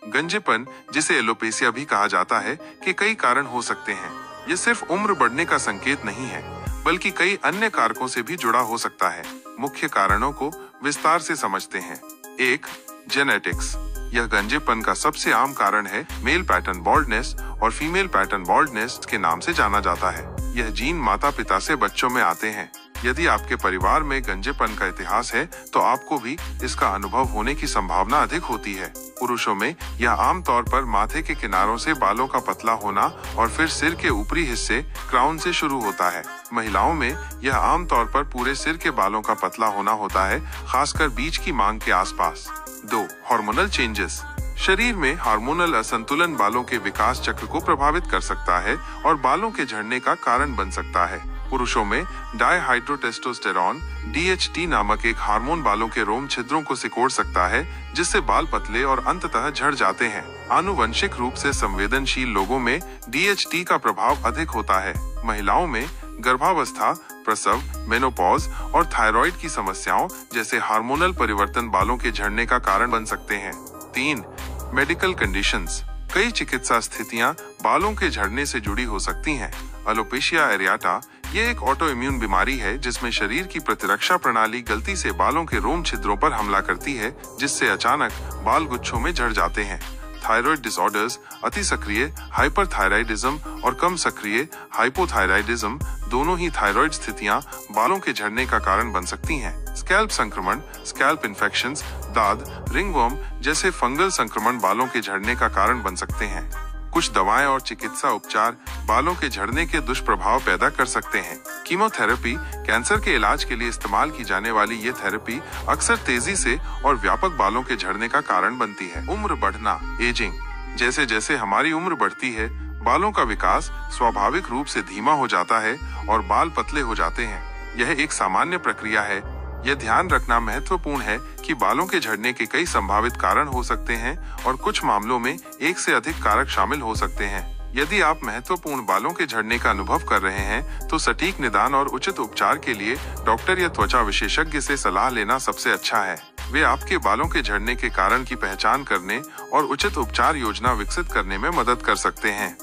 गंजेपन, जिसे एलोपेसिया भी कहा जाता है, के कई कारण हो सकते हैं। ये सिर्फ उम्र बढ़ने का संकेत नहीं है, बल्कि कई अन्य कारकों से भी जुड़ा हो सकता है। मुख्य कारणों को विस्तार से समझते हैं। 1. जेनेटिक्स। यह गंजेपन का सबसे आम कारण है। मेल पैटर्न बॉल्डनेस और फीमेल पैटर्न बॉल्डनेस के नाम से जाना जाता है। यह जीन माता पिता से बच्चों में आते हैं। यदि आपके परिवार में गंजेपन का इतिहास है, तो आपको भी इसका अनुभव होने की संभावना अधिक होती है। पुरुषों में यह आमतौर पर माथे के किनारों से बालों का पतला होना और फिर सिर के ऊपरी हिस्से क्राउन से शुरू होता है। महिलाओं में यह आमतौर पर पूरे सिर के बालों का पतला होना होता है, खासकर बीच की मांग के आसपास। 2. Hormonal changes. शरीर में हार्मोनल असंतुलन बालों के विकास चक्र को प्रभावित कर सकता है और बालों के झड़ने का कारण बन सकता है। पुरुषों में डायहाइड्रोटेस्टोस्टेरॉन DHT नामक एक हार्मोन बालों के रोम छिद्रों को सिकोड़ सकता है, जिससे बाल पतले और अंततः झड़ जाते हैं। आनुवंशिक रूप से संवेदनशील लोगों में DHT का प्रभाव अधिक होता है। महिलाओं में गर्भावस्था, प्रसव, मेनोपॉज और थायराइड की समस्याओं जैसे हार्मोनल परिवर्तन बालों के झड़ने का कारण बन सकते हैं। 3. Medical conditions. कई चिकित्सा स्थितियां बालों के झड़ने से जुड़ी हो सकती हैं। एलोपेशिया एरियाटा ये एक ऑटो इम्यून बीमारी है, जिसमें शरीर की प्रतिरक्षा प्रणाली गलती से बालों के रोम छिद्रों पर हमला करती है, जिससे अचानक बाल गुच्छों में झड़ जाते हैं। थायराइड डिसऑर्डर्स, अति सक्रिय हाइपरथायराइडिज्म और कम सक्रिय हाइपोथायराइडिज्म, दोनों ही थायराइड स्थितियां बालों के झड़ने का कारण बन सकती हैं। स्कैल्प संक्रमण, स्कैल्प इन्फेक्शंस, दाद, रिंगवर्म जैसे फंगल संक्रमण बालों के झड़ने का कारण बन सकते हैं। कुछ दवाएं और चिकित्सा उपचार बालों के झड़ने के दुष्प्रभाव पैदा कर सकते हैं। कीमोथेरेपी, कैंसर के इलाज के लिए इस्तेमाल की जाने वाली ये थेरेपी अक्सर तेजी से और व्यापक बालों के झड़ने का कारण बनती है। उम्र बढ़ना, एजिंग। जैसे जैसे हमारी उम्र बढ़ती है, बालों का विकास स्वाभाविक रूप से धीमा हो जाता है और बाल पतले हो जाते हैं। यह एक सामान्य प्रक्रिया है। यह ध्यान रखना महत्वपूर्ण है कि बालों के झड़ने के कई संभावित कारण हो सकते हैं और कुछ मामलों में एक से अधिक कारक शामिल हो सकते हैं। यदि आप महत्वपूर्ण बालों के झड़ने का अनुभव कर रहे हैं, तो सटीक निदान और उचित उपचार के लिए डॉक्टर या त्वचा विशेषज्ञ से सलाह लेना सबसे अच्छा है। वे आपके बालों के झड़ने के कारण की पहचान करने और उचित उपचार योजना विकसित करने में मदद कर सकते हैं।